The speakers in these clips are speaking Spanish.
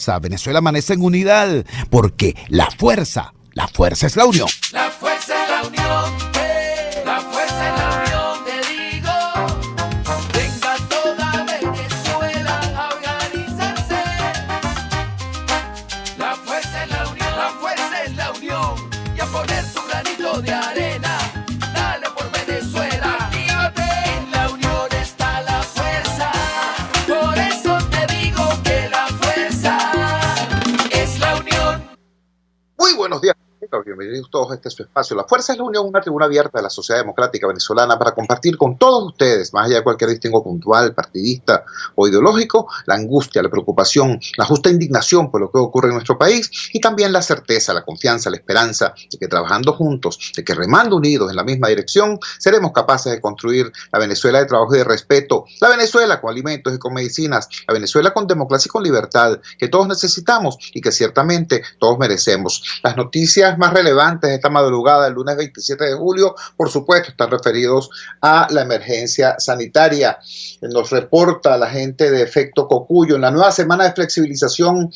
fuerza. Venezuela amanece en unidad, porque la fuerza es la unión. La fuerza es la unión. La fuerza es la unión, te digo. Venga toda Venezuela a organizarse. La fuerza es la unión. La fuerza es la unión. Y a poner tu granito de arena. Dale por Venezuela. Actívate. En la unión está la fuerza. Por eso te digo que la fuerza es la unión. Muy buenos días. Bienvenidos todos a este su espacio. La Fuerza es la Unión, una tribuna abierta de la sociedad democrática venezolana para compartir con todos ustedes, más allá de cualquier distingo puntual, partidista o ideológico, la angustia, la preocupación, la justa indignación por lo que ocurre en nuestro país y también la certeza, la confianza, la esperanza de que trabajando juntos, de que remando unidos en la misma dirección, seremos capaces de construir la Venezuela de trabajo y de respeto, la Venezuela con alimentos y con medicinas, la Venezuela con democracia y con libertad, que todos necesitamos y que ciertamente todos merecemos. Las noticias más relevantes de esta madrugada del lunes 27 de julio, por supuesto, están referidos a la emergencia sanitaria. Nos reporta la gente de Efecto Cocuyo. En la nueva semana de flexibilización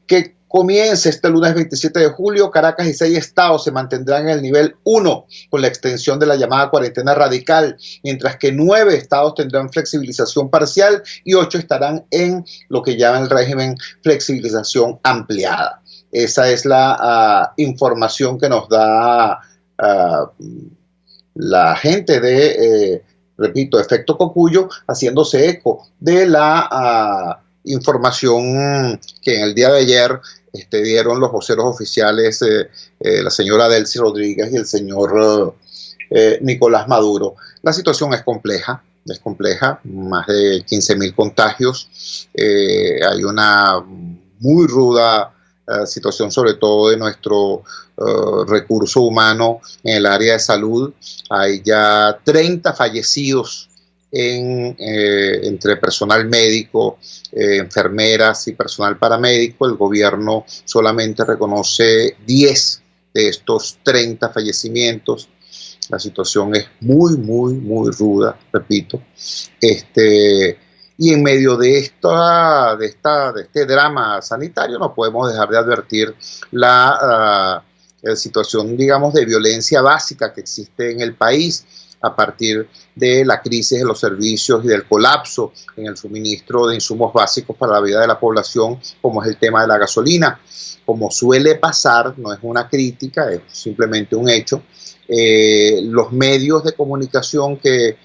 que comienza este lunes 27 de julio, Caracas y 6 estados se mantendrán en el nivel 1 con la extensión de la llamada cuarentena radical, mientras que 9 estados tendrán flexibilización parcial y 8 estarán en lo que llaman el régimen flexibilización ampliada. Esa es la información que nos da la gente de, repito, Efecto Cocuyo, haciéndose eco de la información que en el día de ayer dieron los voceros oficiales, la señora Delcy Rodríguez y el señor Nicolás Maduro. La situación es compleja, más de 15.000 contagios, hay una muy ruda situación sobre todo de nuestro recurso humano en el área de salud. Hay ya 30 fallecidos entre personal médico, enfermeras y personal paramédico. El gobierno solamente reconoce 10 de estos 30 fallecimientos. La situación es muy ruda, repito. Y en medio de este drama sanitario no podemos dejar de advertir la situación, digamos, de violencia básica que existe en el país a partir de la crisis de los servicios y del colapso en el suministro de insumos básicos para la vida de la población, como es el tema de la gasolina. Como suele pasar, no es una crítica, es simplemente un hecho, los medios de comunicación que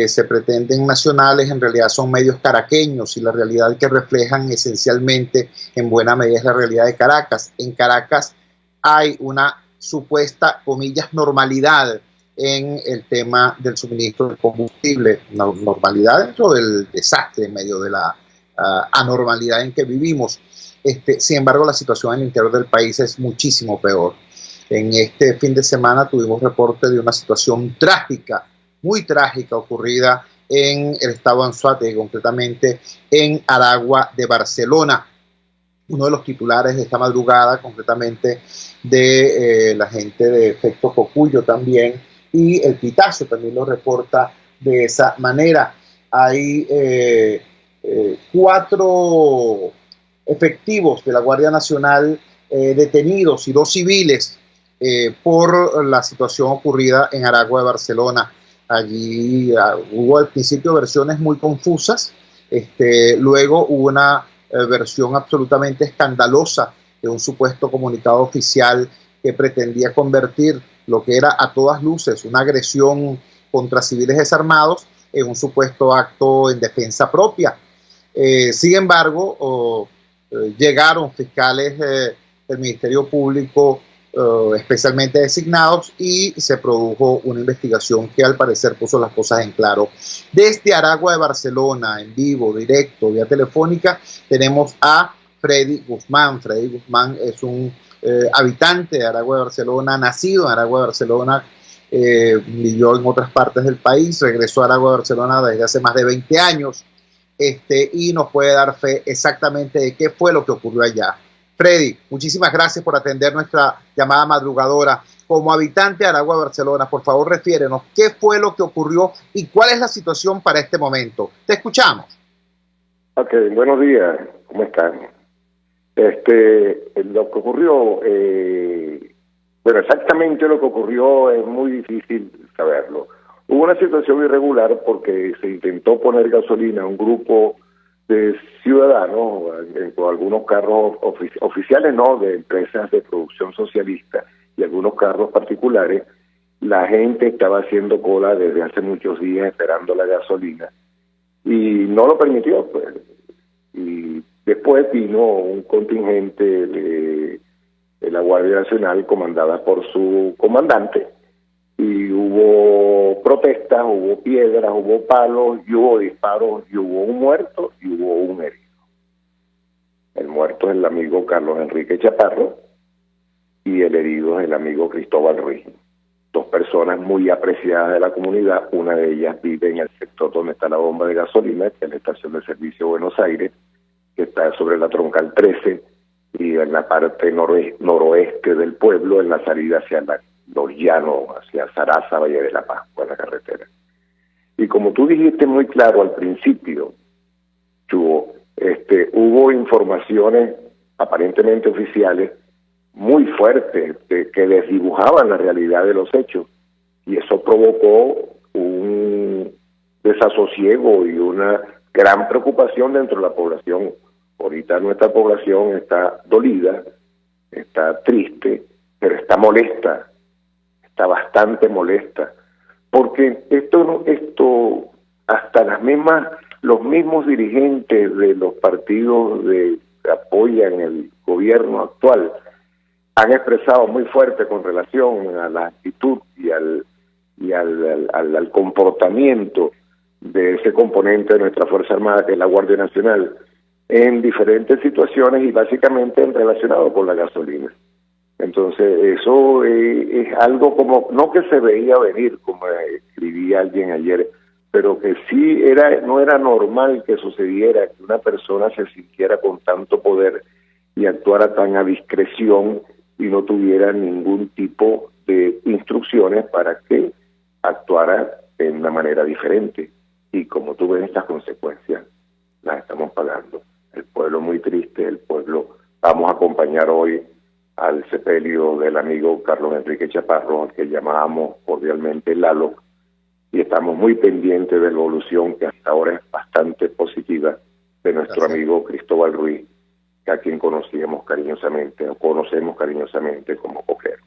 se pretenden nacionales, en realidad son medios caraqueños, y la realidad que reflejan esencialmente en buena medida es la realidad de Caracas. En Caracas hay una supuesta, comillas, normalidad en el tema del suministro de combustible, normalidad dentro del desastre, en medio de la anormalidad en que vivimos. Sin embargo, la situación en el interior del país es muchísimo peor. En este fin de semana tuvimos reporte de una situación trágica, muy trágica, ocurrida en el estado de Anzoátegui, concretamente en Aragua de Barcelona. Uno de los titulares de esta madrugada, concretamente de la gente de Efecto Cocuyo también, y el Pitazo también lo reporta de esa manera. Hay 4 efectivos de la Guardia Nacional detenidos y 2 civiles por la situación ocurrida en Aragua de Barcelona. Allí hubo al principio versiones muy confusas, luego hubo una versión absolutamente escandalosa de un supuesto comunicado oficial que pretendía convertir lo que era a todas luces una agresión contra civiles desarmados en un supuesto acto en defensa propia. Sin embargo, llegaron fiscales del Ministerio Público especialmente designados, y se produjo una investigación que al parecer puso las cosas en claro. Desde Aragua de Barcelona, en vivo, directo, vía telefónica, tenemos a Freddy Guzmán. Freddy Guzmán es un habitante de Aragua de Barcelona, nacido en Aragua de Barcelona, vivió en otras partes del país, regresó a Aragua de Barcelona desde hace más de 20 años, y nos puede dar fe exactamente de qué fue lo que ocurrió allá. Freddy, muchísimas gracias por atender nuestra llamada madrugadora. Como habitante de Aragua de Barcelona, por favor, refiérenos qué fue lo que ocurrió y cuál es la situación para este momento. Te escuchamos. Ok, buenos días, ¿cómo están? Lo que ocurrió, bueno, exactamente lo que ocurrió es muy difícil saberlo. Hubo una situación irregular porque se intentó poner gasolina a un grupo de ciudadanos, con algunos carros oficiales, no, de empresas de producción socialista y algunos carros particulares. La gente estaba haciendo cola desde hace muchos días esperando la gasolina y no lo permitió, pues. Y después vino un contingente de la Guardia Nacional comandada por su comandante y hubo protestas, hubo piedras, hubo palos, y hubo disparos, y hubo un muerto y hubo un herido. El muerto es el amigo Carlos Enrique Chaparro y el herido es el amigo Cristóbal Ruiz. Dos personas muy apreciadas de la comunidad. Una de ellas vive en el sector donde está la bomba de gasolina, que es la estación de servicio Buenos Aires, que está sobre la Troncal 13 y en la parte noroeste del pueblo, en la salida hacia los llanos, hacia Zaraza, Valle de la Paz, por la carretera. Y como tú dijiste muy claro al principio, Chugo, hubo informaciones aparentemente oficiales muy fuertes que desdibujaban la realidad de los hechos, y eso provocó un desasosiego y una gran preocupación dentro de la población. Ahorita nuestra población está dolida, está triste, pero está molesta, está bastante molesta, porque esto hasta los mismos dirigentes de los partidos que apoyan el gobierno actual han expresado muy fuerte con relación a la actitud y al comportamiento de ese componente de nuestra Fuerza Armada, que es la Guardia Nacional, en diferentes situaciones y básicamente relacionado con la gasolina. Entonces eso es algo como, no que se veía venir, como escribía alguien ayer, pero que sí no era normal que sucediera, que una persona se sintiera con tanto poder y actuara tan a discreción y no tuviera ningún tipo de instrucciones para que actuara de una manera diferente. Y como tú ves, estas consecuencias las estamos pagando. El pueblo muy triste, el pueblo. Vamos a acompañar hoy al sepelio del amigo Carlos Enrique Chaparro, al que llamábamos cordialmente Lalo, y estamos muy pendientes de la evolución, que hasta ahora es bastante positiva, de nuestro amigo Cristóbal Ruiz, a quien conocemos cariñosamente como Coquero.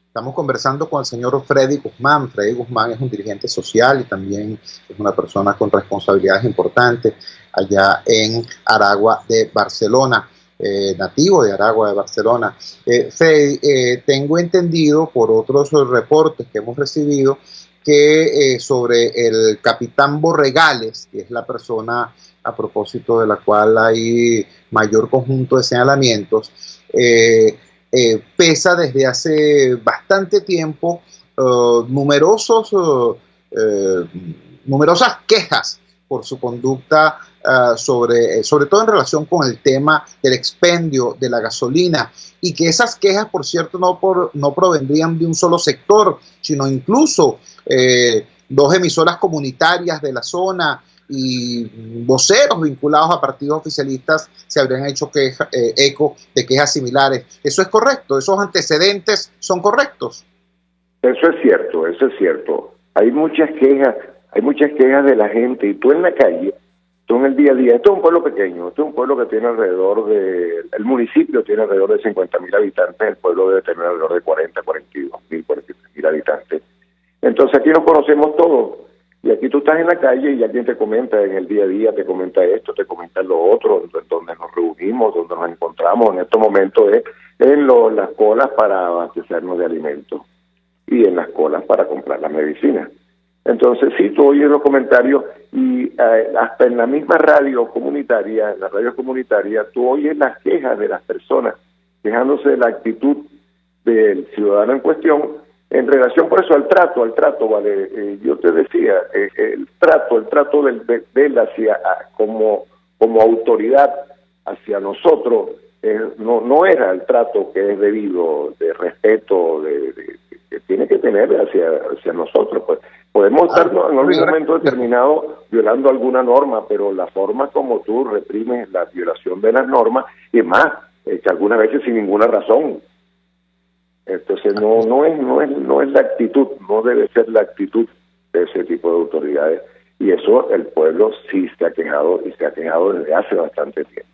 Estamos conversando con el señor Freddy Guzmán. Freddy Guzmán es un dirigente social y también es una persona con responsabilidades importantes allá en Aragua de Barcelona, nativo de Aragua de Barcelona. Freddy, tengo entendido por otros reportes que hemos recibido que sobre el capitán Borregales, que es la persona a propósito de la cual hay mayor conjunto de señalamientos, pesa desde hace bastante tiempo numerosas quejas por su conducta, sobre todo en relación con el tema del expendio de la gasolina, y que esas quejas, por cierto, no provendrían de un solo sector, sino incluso dos emisoras comunitarias de la zona y voceros vinculados a partidos oficialistas se habrían hecho eco de quejas similares. ¿Eso es correcto? ¿Esos antecedentes son correctos? Eso es cierto. Hay muchas quejas de la gente, y tú en la calle, tú en el día a día, esto es un pueblo pequeño, esto es un pueblo que tiene el municipio tiene alrededor de 50.000 habitantes, el pueblo debe tener alrededor de 43.000 habitantes. Entonces aquí nos conocemos todos, y aquí tú estás en la calle y alguien te comenta en el día a día, te comenta esto, te comenta lo otro, donde nos reunimos, donde nos encontramos en estos momentos en las colas para abastecernos de alimentos y en las colas para comprar las medicinas. Entonces, sí, tú oyes los comentarios y hasta en la misma radio comunitaria, tú oyes las quejas de las personas, quejándose de la actitud del ciudadano en cuestión en relación, por eso, al trato, ¿vale? Yo te decía, el trato de él hacia, como autoridad hacia nosotros, no era el trato que es debido, de respeto, que tiene que tener hacia nosotros, pues, Podemos estar en algún muy bien. momento determinado violando alguna norma, pero la forma como tú reprimes la violación de las normas, y más, que algunas veces sin ninguna razón. Entonces no es la actitud, no debe ser la actitud de ese tipo de autoridades, y eso el pueblo sí se ha quejado, y se ha quejado desde hace bastante tiempo.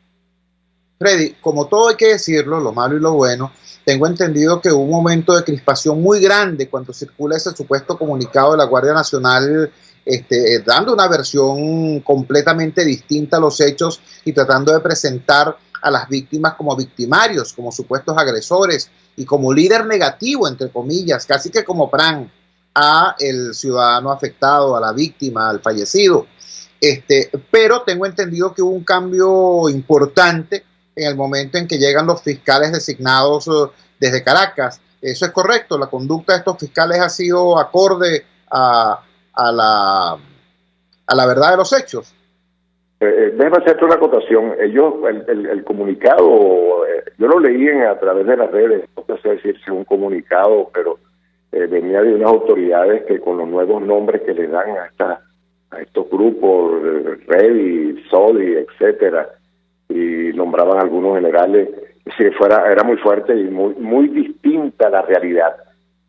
Freddy, como todo hay que decirlo, lo malo y lo bueno, tengo entendido que hubo un momento de crispación muy grande cuando circula ese supuesto comunicado de la Guardia Nacional, dando una versión completamente distinta a los hechos y tratando de presentar a las víctimas como victimarios, como supuestos agresores y como líder negativo, entre comillas, casi que como Pran a el ciudadano afectado, a la víctima, al fallecido. Pero tengo entendido que hubo un cambio importante en el momento en que llegan los fiscales designados desde Caracas. ¿Eso es correcto? ¿La conducta de estos fiscales ha sido acorde a la verdad de los hechos? Déjame hacerte una acotación. Ellos, el comunicado, yo lo leí a través de las redes, no sé decir si es un comunicado, pero venía de unas autoridades que con los nuevos nombres que le dan a estos grupos, Revi, Sodi, etcétera, y nombraban algunos generales, si era muy fuerte y muy distinta a la realidad.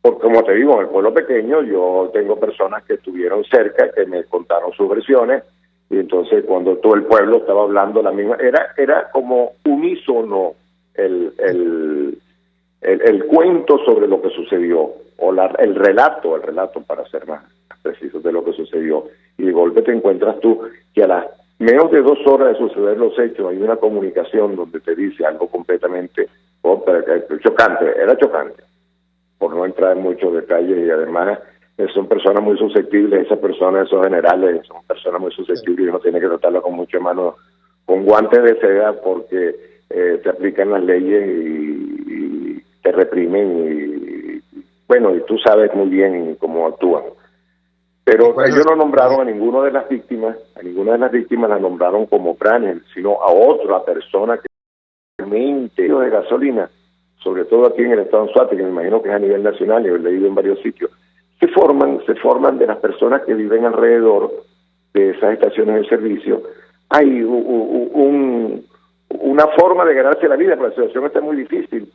Porque como te digo, en el pueblo pequeño yo tengo personas que estuvieron cerca, que me contaron sus versiones, y entonces cuando todo el pueblo estaba hablando la misma, era como unísono el cuento sobre lo que sucedió, o el relato para ser más preciso de lo que sucedió, y de golpe te encuentras tú que a las menos de 2 horas de suceder los hechos hay una comunicación donde te dice algo completamente chocante, era chocante, por no entrar en muchos detalles, y además son personas muy susceptibles, esas personas, esos generales, son personas muy susceptibles y uno tiene que tratarlas con mucha mano, con guantes de seda, porque te aplican las leyes y te reprimen, y tú sabes muy bien cómo actúan. Pero ellos no nombraron a ninguna de las víctimas la nombraron como Pranel, sino a otra persona que realmente de gasolina, sobre todo aquí en el estado de Anzoátegui, que me imagino que es a nivel nacional, y he leído en varios sitios, se forman de las personas que viven alrededor de esas estaciones de servicio. Hay una forma de ganarse la vida, pero la situación está muy difícil.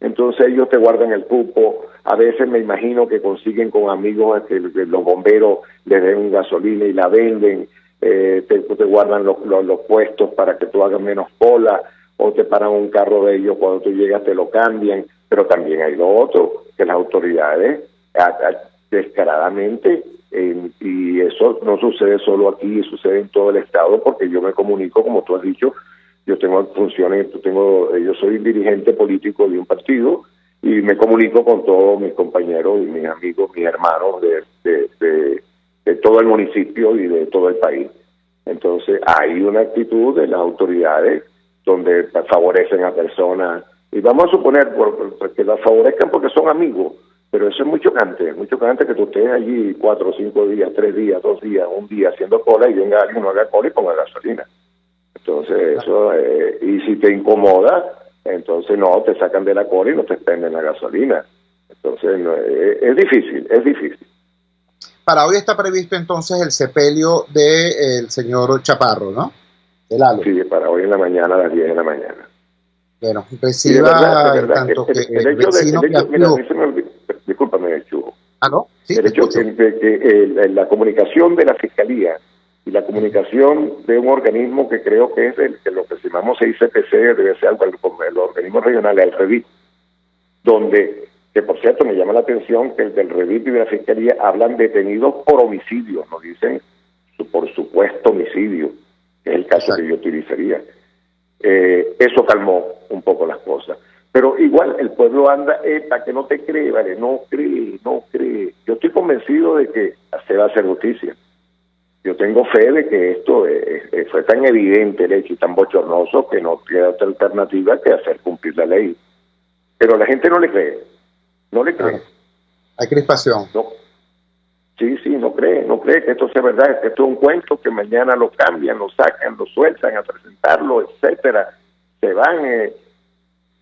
Entonces ellos te guardan el cupo, a veces me imagino que consiguen con amigos que los bomberos les den gasolina y la venden, te guardan los puestos para que tú hagas menos cola, o te paran un carro de ellos, cuando tú llegas te lo cambian. Pero también hay lo otro, que las autoridades descaradamente, y eso no sucede solo aquí, sucede en todo el estado, porque yo me comunico, como tú has dicho, yo tengo funciones, yo soy dirigente político de un partido y me comunico con todos mis compañeros y mis amigos, mis hermanos de todo el municipio y de todo el país. Entonces hay una actitud de las autoridades donde favorecen a personas, y vamos a suponer que las favorezcan porque son amigos, pero eso es muy chocante que tú estés allí 4 o 5 días, 3 días, 2 días, un día haciendo cola y venga alguien, no haga cola y ponga gasolina. Entonces eso, y si te incomoda, entonces no, te sacan de la cola y no te expenden la gasolina. Entonces es difícil. Para hoy está previsto entonces el sepelio del señor Chaparro, ¿no? El Lalo. Sí, para hoy en la mañana, a las 10 de la mañana. Bueno, reciba de verdad, tanto que el hecho mira, a mí se me olvidó, discúlpame, Chugo. ¿No? Sí, el hecho que la comunicación de la Fiscalía y la comunicación de un organismo que creo que es lo que llamamos ICPC, debe ser algo, el organismo regional, el REVIP, donde, que por cierto me llama la atención que el del REVIP y de la Fiscalía hablan detenidos por homicidio, no dicen por supuesto homicidio, que es el caso Exacto. que yo utilizaría. Eso calmó un poco las cosas. Pero igual el pueblo anda, para que no te cree, ¿vale? No cree. Yo estoy convencido de que se va a hacer justicia. Yo tengo fe de que esto fue tan evidente el hecho y tan bochornoso que no queda otra alternativa que hacer cumplir la ley. Pero la gente no le cree. Claro. Hay crispación. No. Sí, no cree que esto sea verdad, que esto es un cuento, que mañana lo cambian, lo sacan, lo sueltan a presentarlo, etcétera. Se van,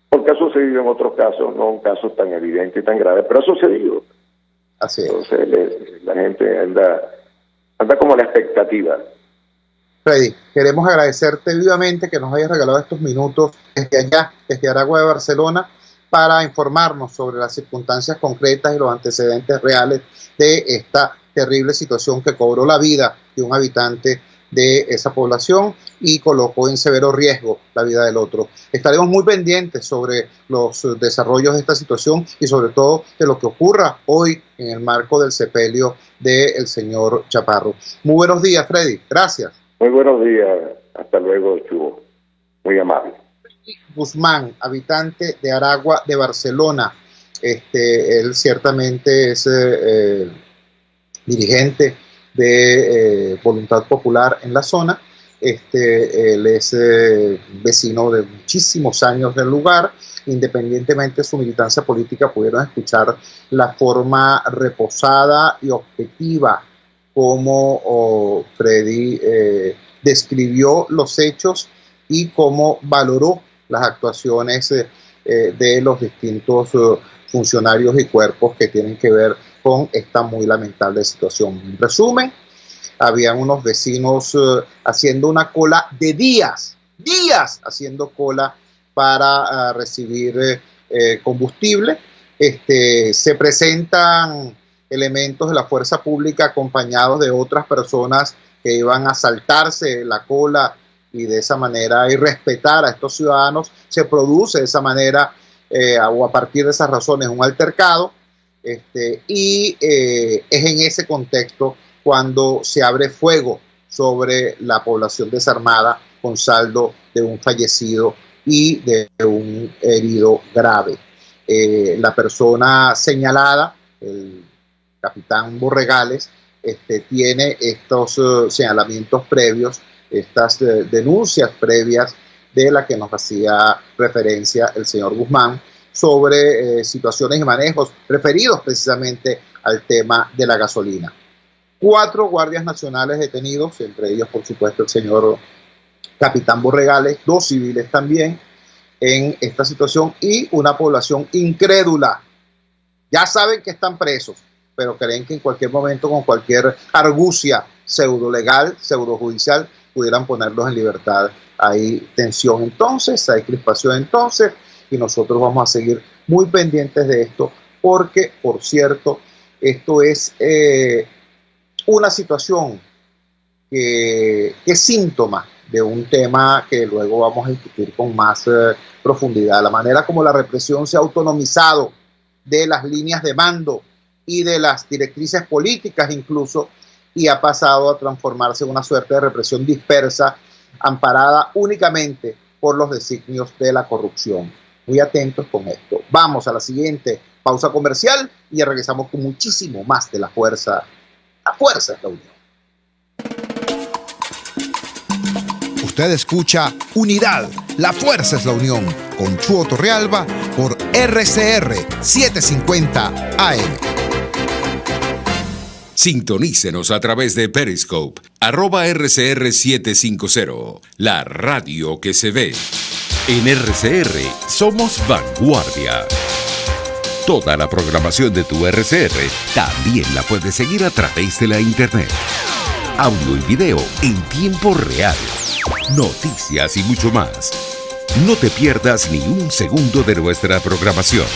porque ha sucedido en otros casos, no en casos tan evidentes y tan graves, pero ha sucedido. Así es. Entonces la gente anda como a la expectativa. Freddy, queremos agradecerte vivamente que nos hayas regalado estos minutos desde allá, desde Aragua de Barcelona, para informarnos sobre las circunstancias concretas y los antecedentes reales de esta terrible situación que cobró la vida de un habitante de esa población y colocó en severo riesgo la vida del otro. Estaremos muy pendientes sobre los desarrollos de esta situación y sobre todo de lo que ocurra hoy en el marco del sepelio del señor Chaparro. Muy buenos días, Freddy. Gracias. Muy buenos días. Hasta luego, Chugo. Muy amable. Guzmán, habitante de Aragua de Barcelona. Él ciertamente es dirigente de Voluntad Popular en la zona. Él es vecino de muchísimos años del lugar. Independientemente de su militancia política, pudieron escuchar la forma reposada y objetiva como Freddy describió los hechos y cómo valoró las actuaciones de los distintos funcionarios y cuerpos que tienen que ver con esta muy lamentable situación. En resumen, habían unos vecinos haciendo una cola de días haciendo cola para recibir combustible. Se presentan elementos de la fuerza pública acompañados de otras personas que iban a saltarse la cola y de esa manera irrespetar a estos ciudadanos. Se produce de esa manera o a partir de esas razones un altercado y es en ese contexto cuando se abre fuego sobre la población desarmada con saldo de un fallecido y de un herido grave. La persona señalada, el capitán Borregales, tiene estos señalamientos previos, estas denuncias previas de la que nos hacía referencia el señor Guzmán sobre situaciones y manejos referidos precisamente al tema de la gasolina. 4 guardias nacionales detenidos, entre ellos por supuesto el señor capitán Borregales, 2 civiles también en esta situación y una población incrédula. Ya saben que están presos, pero creen que en cualquier momento con cualquier argucia pseudo legal, pseudo judicial, pudieran ponerlos en libertad. Hay tensión entonces, hay crispación entonces, y nosotros vamos a seguir muy pendientes de esto, porque, por cierto, esto es una situación que es síntoma de un tema que luego vamos a discutir con más profundidad. La manera como la represión se ha autonomizado de las líneas de mando y de las directrices políticas incluso, y ha pasado a transformarse en una suerte de represión dispersa, amparada únicamente por los designios de la corrupción. Muy atentos con esto. Vamos a la siguiente pausa comercial y ya regresamos con muchísimo más de La Fuerza. La Fuerza es la unión. Usted escucha Unidad, La Fuerza es la unión, con Chuo Torrealba por RCR 750 AM. Sintonícenos a través de Periscope, @RCR750, la radio que se ve. En RCR somos vanguardia. Toda la programación de tu RCR también la puedes seguir a través de la internet. Audio y video en tiempo real. Noticias y mucho más. No te pierdas ni un segundo de nuestra programación.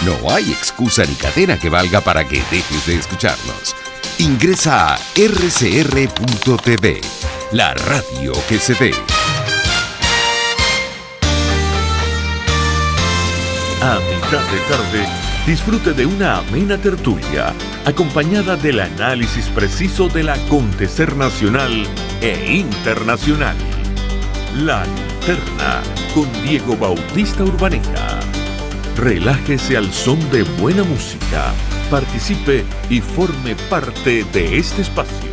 No hay excusa ni cadena que valga para que dejes de escucharnos. Ingresa a rcr.tv, la radio que se ve. A mitad de tarde, disfrute de una amena tertulia, acompañada del análisis preciso del acontecer nacional e internacional. La Linterna, con Diego Bautista Urbaneta. Relájese al son de buena música, participe y forme parte de este espacio.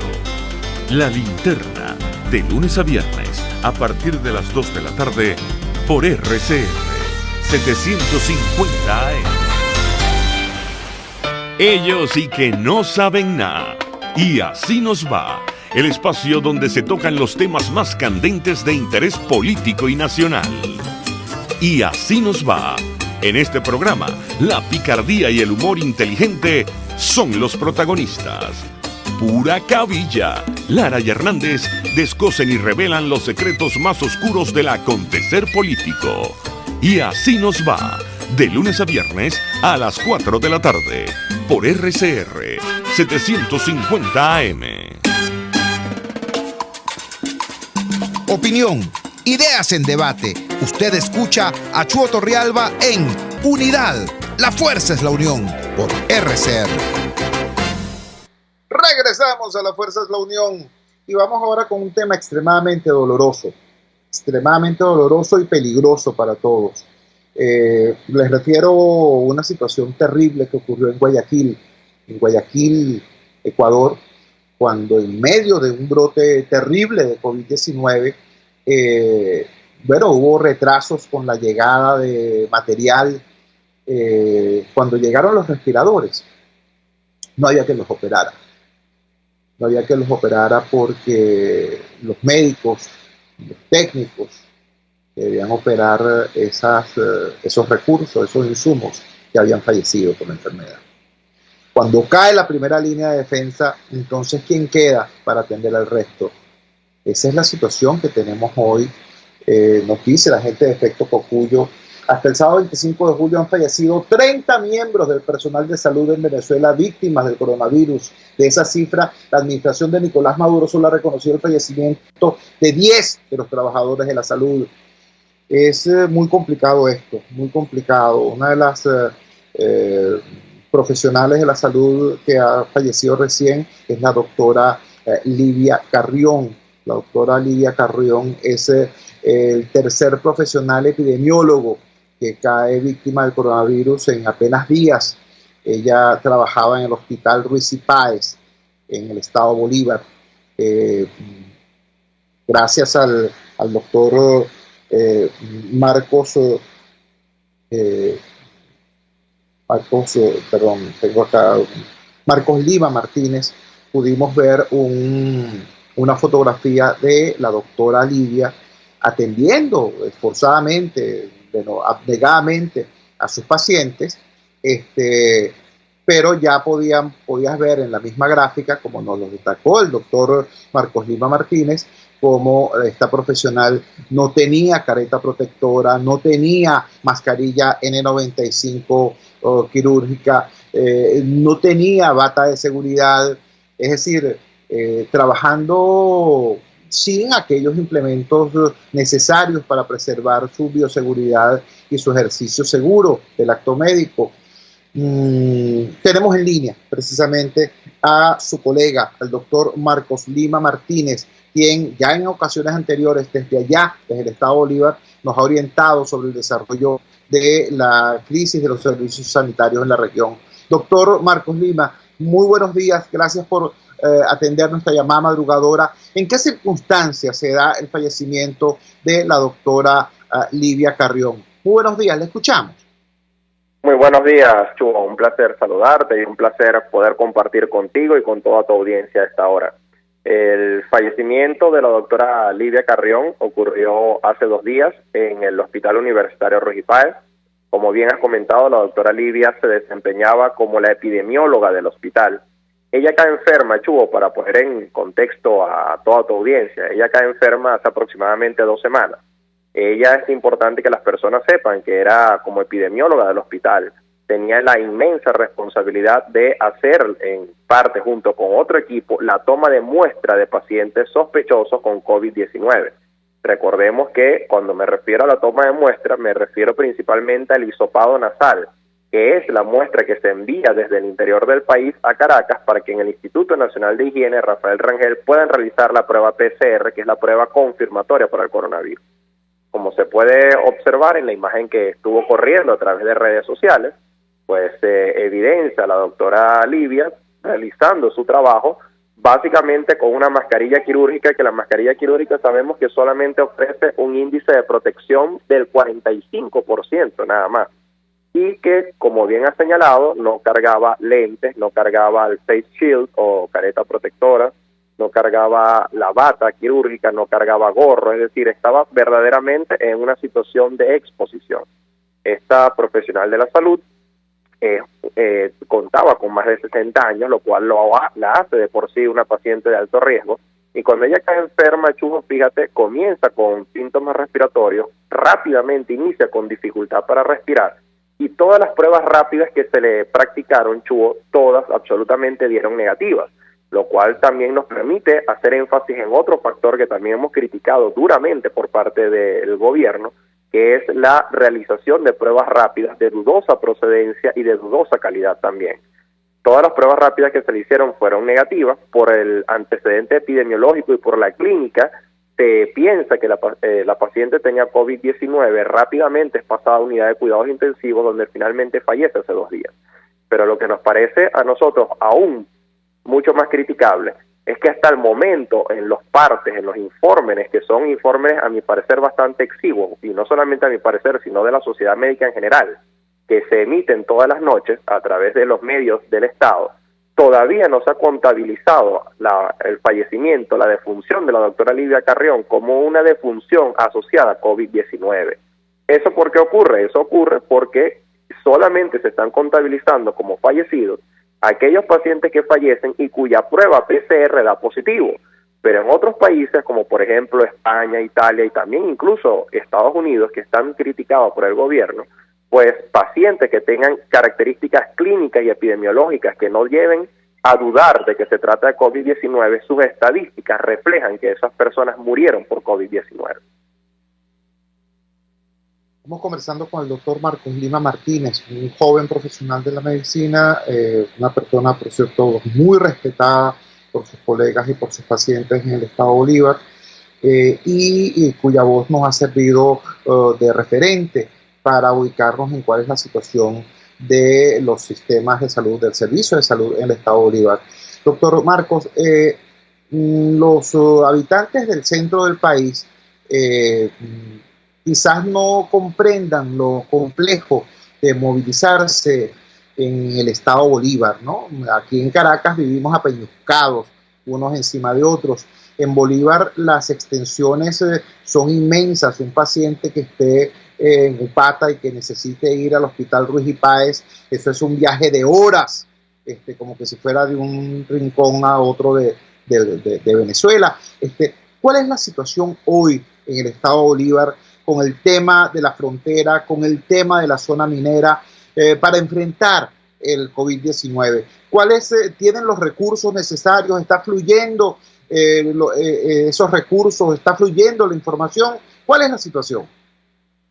La Linterna, de lunes a viernes, a partir de las 2 de la tarde, por RCR 750 AM. Ellos sí que no saben nada. Y así nos va. El espacio donde se tocan los temas más candentes de interés político y nacional. Y así nos va. En este programa, la picardía y el humor inteligente son los protagonistas. Pura cabilla. Lara y Hernández descosen y revelan los secretos más oscuros del acontecer político. Y así nos va, de lunes a viernes a las 4 de la tarde, por RCR 750 AM. Opinión, ideas en debate. Usted escucha a Chuo Torrealba en Unidad. La fuerza es la unión, por RCR. Regresamos a La Fuerza es la Unión y vamos ahora con un tema extremadamente doloroso y peligroso para todos. Les refiero a una situación terrible que ocurrió en Guayaquil, Ecuador, cuando en medio de un brote terrible de COVID-19, hubo retrasos con la llegada de material. Cuando llegaron los respiradores, no había que los operara. Porque los médicos, los técnicos que debían operar esos recursos, esos insumos, que habían fallecido por la enfermedad. Cuando cae la primera línea de defensa, entonces ¿quién queda para atender al resto? Esa es la situación que tenemos hoy. Nos dice la gente de Efecto Cocuyo: hasta el sábado 25 de julio han fallecido 30 miembros del personal de salud en Venezuela víctimas del coronavirus. De esa cifra, la administración de Nicolás Maduro solo ha reconocido el fallecimiento de 10 de los trabajadores de la salud. Es muy complicado esto, muy complicado. Una de las profesionales de la salud que ha fallecido recién es la doctora Livia Carrión. La doctora Livia Carrión es el tercer profesional epidemiólogo que cae víctima del coronavirus en apenas días. Ella trabajaba en el Hospital Ruiz y Páez, en el estado Bolívar. Gracias al doctor Marcos Lima Martínez, pudimos ver una fotografía de la doctora Livia atendiendo esforzadamente, abnegadamente a sus pacientes, pero ya podías ver en la misma gráfica, como nos lo destacó el doctor Marcos Lima Martínez, como esta profesional no tenía careta protectora, no tenía mascarilla N95 quirúrgica, no tenía bata de seguridad, es decir, trabajando sin aquellos implementos necesarios para preservar su bioseguridad y su ejercicio seguro del acto médico. Tenemos en línea precisamente a su colega, al doctor Marcos Lima Martínez, quien ya en ocasiones anteriores desde el estado Bolívar, nos ha orientado sobre el desarrollo de la crisis de los servicios sanitarios en la región. Doctor Marcos Lima, muy buenos días, gracias por atender nuestra llamada madrugadora. ¿En qué circunstancias se da el fallecimiento de la doctora Livia Carrión? Muy buenos días, le escuchamos. Muy buenos días, Chuo. Un placer saludarte y un placer poder compartir contigo y con toda tu audiencia a esta hora. El fallecimiento de la doctora Livia Carrión ocurrió hace 2 días en el Hospital Universitario Ruiz y Páez. Como bien has comentado, la doctora Livia se desempeñaba como la epidemióloga del hospital. Ella cae enferma, Chuo, para poner en contexto a toda tu audiencia. Ella cae enferma hace aproximadamente 2 semanas. Ella, es importante que las personas sepan que era como epidemióloga del hospital, tenía la inmensa responsabilidad de hacer, en parte junto con otro equipo, la toma de muestra de pacientes sospechosos con COVID-19. Recordemos que cuando me refiero a la toma de muestra, me refiero principalmente al hisopado nasal, que es la muestra que se envía desde el interior del país a Caracas para que en el Instituto Nacional de Higiene Rafael Rangel puedan realizar la prueba PCR, que es la prueba confirmatoria para el coronavirus. Como se puede observar en la imagen que estuvo corriendo a través de redes sociales, pues evidencia a la doctora Livia realizando su trabajo básicamente con una mascarilla quirúrgica, que la mascarilla quirúrgica sabemos que solamente ofrece un índice de protección del 45% nada más, y que, como bien ha señalado, no cargaba lentes, no cargaba el face shield o careta protectora, no cargaba la bata quirúrgica, no cargaba gorro, es decir, estaba verdaderamente en una situación de exposición. Esta profesional de la salud contaba con más de 60 años, lo cual la hace de por sí una paciente de alto riesgo. Y cuando ella cae enferma, Chujo, fíjate, comienza con síntomas respiratorios, rápidamente inicia con dificultad para respirar, y todas las pruebas rápidas que se le practicaron, Chugo, todas absolutamente dieron negativas, lo cual también nos permite hacer énfasis en otro factor que también hemos criticado duramente por parte del gobierno, que es la realización de pruebas rápidas de dudosa procedencia y de dudosa calidad también. Todas las pruebas rápidas que se le hicieron fueron negativas. Por el antecedente epidemiológico y por la clínica, se piensa que la paciente tenía COVID-19, rápidamente es pasada a unidad de cuidados intensivos, donde finalmente fallece hace 2 días. Pero lo que nos parece a nosotros aún mucho más criticable es que hasta el momento en los partes, en los informes, que son informes a mi parecer bastante exiguos, y no solamente a mi parecer, sino de la sociedad médica en general, que se emiten todas las noches a través de los medios del Estado, todavía no se ha contabilizado el fallecimiento, la defunción de la doctora Lidia Carrión como una defunción asociada a COVID-19. ¿Eso por qué ocurre? Eso ocurre porque solamente se están contabilizando como fallecidos aquellos pacientes que fallecen y cuya prueba PCR da positivo. Pero en otros países, como por ejemplo España, Italia y también incluso Estados Unidos, que están criticados por el gobierno, pues pacientes que tengan características clínicas y epidemiológicas que no lleven a dudar de que se trata de COVID-19, sus estadísticas reflejan que esas personas murieron por COVID-19. Estamos conversando con el doctor Marcos Lima Martínez, un joven profesional de la medicina, una persona, por cierto, muy respetada por sus colegas y por sus pacientes en el Estado Bolívar, y cuya voz nos ha servido de referente para ubicarnos en cuál es la situación de los sistemas de salud, del servicio de salud en el Estado Bolívar. Doctor Marcos, los habitantes del centro del país quizás no comprendan lo complejo de movilizarse en el Estado Bolívar, ¿no? Aquí en Caracas vivimos apeñuscados, unos encima de otros. En Bolívar las extensiones son inmensas. Un paciente que esté en Upata y que necesite ir al Hospital Ruiz y Páez, eso es un viaje de horas, como que si fuera de un rincón a otro de Venezuela. ¿Cuál es la situación hoy en el Estado Bolívar con el tema de la frontera, con el tema de la zona minera, para enfrentar el COVID-19? ¿Cuáles tienen los recursos necesarios? ¿Está fluyendo esos recursos? ¿Está fluyendo la información? ¿Cuál es la situación?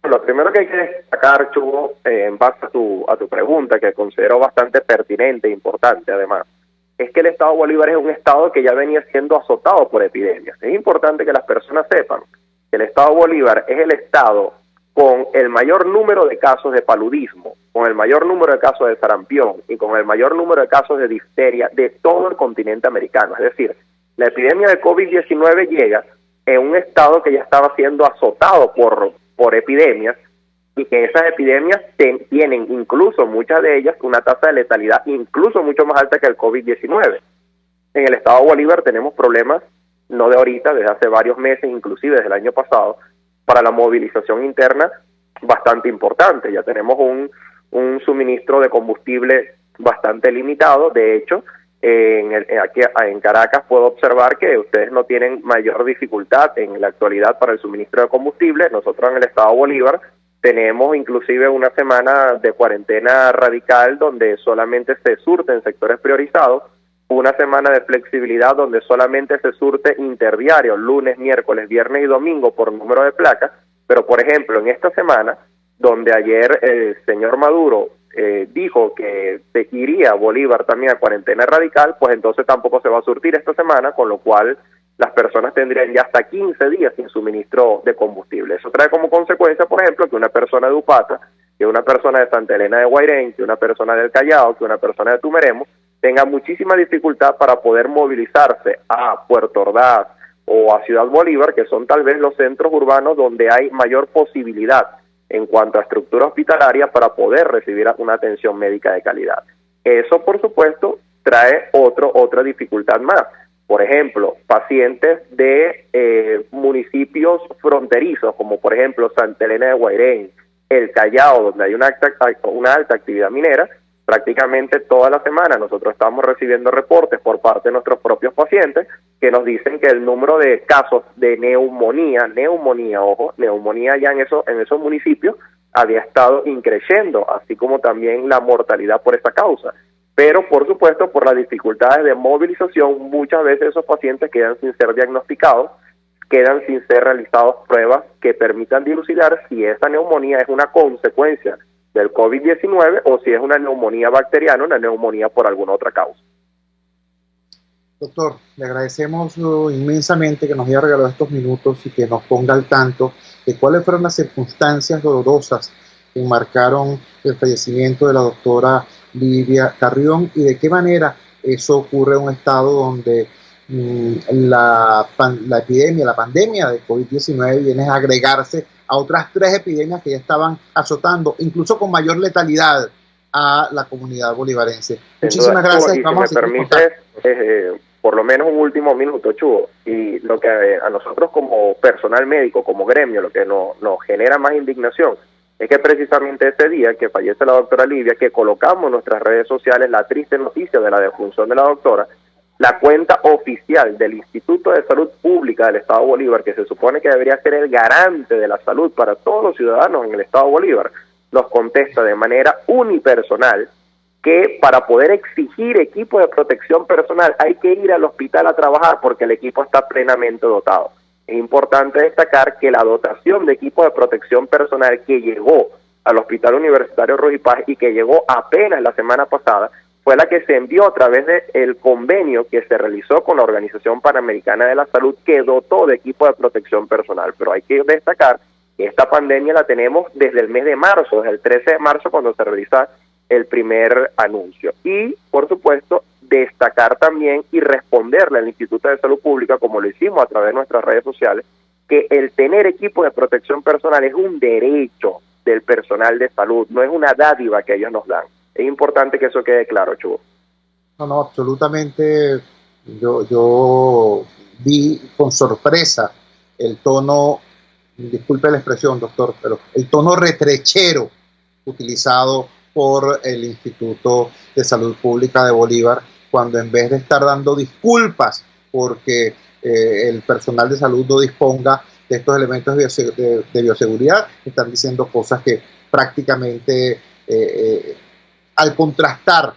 Lo primero que hay que destacar, Chugo, en base a tu pregunta, que considero bastante pertinente e importante además, es que el Estado Bolívar es un estado que ya venía siendo azotado por epidemias. Es importante que las personas sepan que el Estado Bolívar es el estado con el mayor número de casos de paludismo, con el mayor número de casos de sarampión y con el mayor número de casos de difteria de todo el continente americano. Es decir, la epidemia de COVID-19 llega en un estado que ya estaba siendo azotado por epidemias, y que esas epidemias tienen incluso muchas de ellas una tasa de letalidad incluso mucho más alta que el COVID-19. En el Estado Bolívar tenemos problemas, no de ahorita, desde hace varios meses, inclusive desde el año pasado, para la movilización interna bastante importante. Ya tenemos un suministro de combustible bastante limitado. De hecho, aquí en Caracas puedo observar que ustedes no tienen mayor dificultad en la actualidad para el suministro de combustible. Nosotros en el Estado Bolívar tenemos inclusive una semana de cuarentena radical donde solamente se surte en sectores priorizados, una semana de flexibilidad donde solamente se surte interdiario, lunes, miércoles, viernes y domingo por número de placas. Pero por ejemplo, en esta semana, donde ayer el señor Maduro dijo que se iría Bolívar también a cuarentena radical, pues entonces tampoco se va a surtir esta semana, con lo cual las personas tendrían ya hasta 15 días sin suministro de combustible. Eso trae como consecuencia, por ejemplo, que una persona de Upata, que una persona de Santa Elena de Guairén, que una persona del Callao, que una persona de Tumeremo, tenga muchísima dificultad para poder movilizarse a Puerto Ordaz o a Ciudad Bolívar, que son tal vez los centros urbanos donde hay mayor posibilidad en cuanto a estructura hospitalaria para poder recibir una atención médica de calidad. Eso, por supuesto, trae otra dificultad más. Por ejemplo, pacientes de municipios fronterizos, como por ejemplo Santa Elena de Guairén, el Callao, donde hay una alta actividad minera, Prácticamente toda la semana nosotros estamos recibiendo reportes por parte de nuestros propios pacientes que nos dicen que el número de casos de neumonía ya en esos municipios había estado increciendo, así como también la mortalidad por esta causa. Pero, por supuesto, por las dificultades de movilización, muchas veces esos pacientes quedan sin ser diagnosticados, quedan sin ser realizadas pruebas que permitan dilucidar si esa neumonía es una consecuencia del COVID-19 o si es una neumonía bacteriana, una neumonía por alguna otra causa. Doctor, le agradecemos inmensamente que nos haya regalado estos minutos y que nos ponga al tanto de cuáles fueron las circunstancias dolorosas que marcaron el fallecimiento de la doctora Lidia Carrión y de qué manera eso ocurre en un estado donde la epidemia, la pandemia de COVID-19 viene a agregarse a otras 3 epidemias que ya estaban azotando, incluso con mayor letalidad, a la comunidad bolivarense. Muchísimas gracias. Y si me permites, por lo menos un último minuto, Chugo, y lo que a nosotros como personal médico, como gremio, lo que nos genera más indignación es que precisamente ese día que fallece la doctora Lidia, que colocamos en nuestras redes sociales la triste noticia de la defunción de la doctora, la cuenta oficial del Instituto de Salud Pública del Estado Bolívar, que se supone que debería ser el garante de la salud para todos los ciudadanos en el Estado Bolívar, nos contesta de manera unipersonal que para poder exigir equipo de protección personal hay que ir al hospital a trabajar porque el equipo está plenamente dotado. Es importante destacar que la dotación de equipo de protección personal que llegó al Hospital Universitario Roy Paz y que llegó apenas la semana pasada fue la que se envió a través del convenio que se realizó con la Organización Panamericana de la Salud, que dotó de equipo de protección personal. Pero hay que destacar que esta pandemia la tenemos desde el mes de marzo, desde el 13 de marzo, cuando se realiza el primer anuncio. Y, por supuesto, destacar también y responderle al Instituto de Salud Pública, como lo hicimos a través de nuestras redes sociales, que el tener equipo de protección personal es un derecho del personal de salud, no es una dádiva que ellos nos dan. Es importante que eso quede claro, Chugo. No, absolutamente. Yo vi con sorpresa el tono, disculpe la expresión, doctor, pero el tono retrechero utilizado por el Instituto de Salud Pública de Bolívar, cuando en vez de estar dando disculpas porque el personal de salud no disponga de estos elementos de bioseguridad, están diciendo cosas que prácticamente al contrastar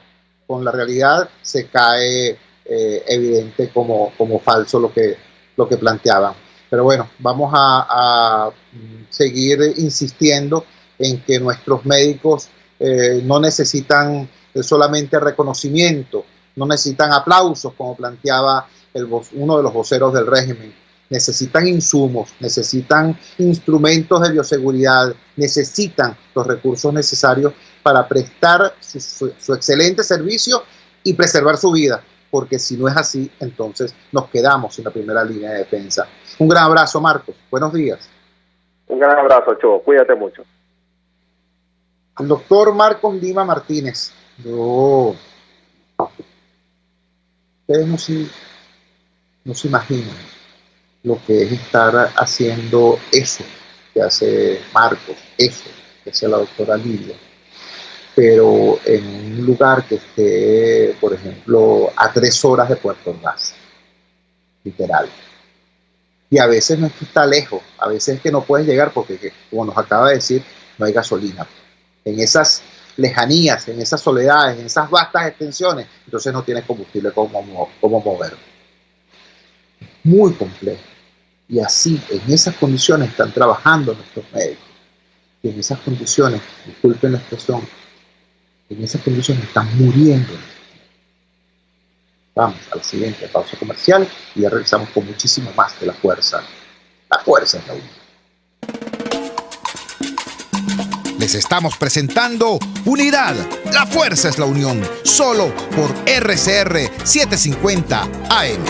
con la realidad se cae evidente como falso lo que planteaban. Pero bueno, vamos a seguir insistiendo en que nuestros médicos no necesitan solamente reconocimiento, no necesitan aplausos como planteaba uno de los voceros del régimen. Necesitan insumos, necesitan instrumentos de bioseguridad, necesitan los recursos necesarios para prestar su excelente servicio y preservar su vida, porque si no es así, entonces nos quedamos en la primera línea de defensa. Un gran abrazo, Marcos. Buenos días. Un gran abrazo, Cho. Cuídate mucho. El doctor Marcos Lima Martínez. Ustedes no se imaginan lo que es estar haciendo eso que hace Marcos, eso que hace la doctora Lidia, pero en un lugar que esté, por ejemplo, a 3 horas de Puerto Ordaz, literal. Y a veces no es que está lejos, a veces es que no puedes llegar porque, como nos acaba de decir, no hay gasolina. En esas lejanías, en esas soledades, en esas vastas extensiones, entonces no tienes combustible como mover. Muy complejo. Y así, en esas condiciones están trabajando nuestros médicos. Y en esas condiciones, disculpen la expresión, en esas condiciones están muriendo. Vamos a la siguiente pausa comercial y ya regresamos con muchísimo más de la fuerza. La fuerza es la unión. Les estamos presentando Unidad. La fuerza es la unión. Solo por RCR 750 AM.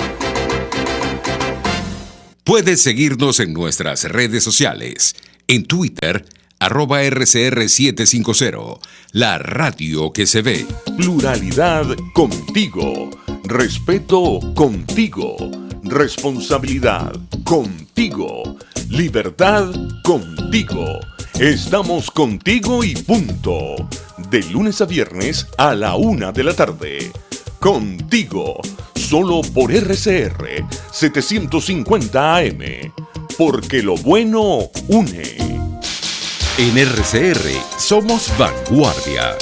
Puedes seguirnos en nuestras redes sociales. En Twitter, @RCR750. La radio que se ve. Pluralidad contigo. Respeto contigo. Responsabilidad contigo. Libertad contigo. Estamos contigo y punto. de lunes a viernes a la 1 de la tarde. Contigo, solo por RCR 750 AM, porque lo bueno une. En RCR somos vanguardia.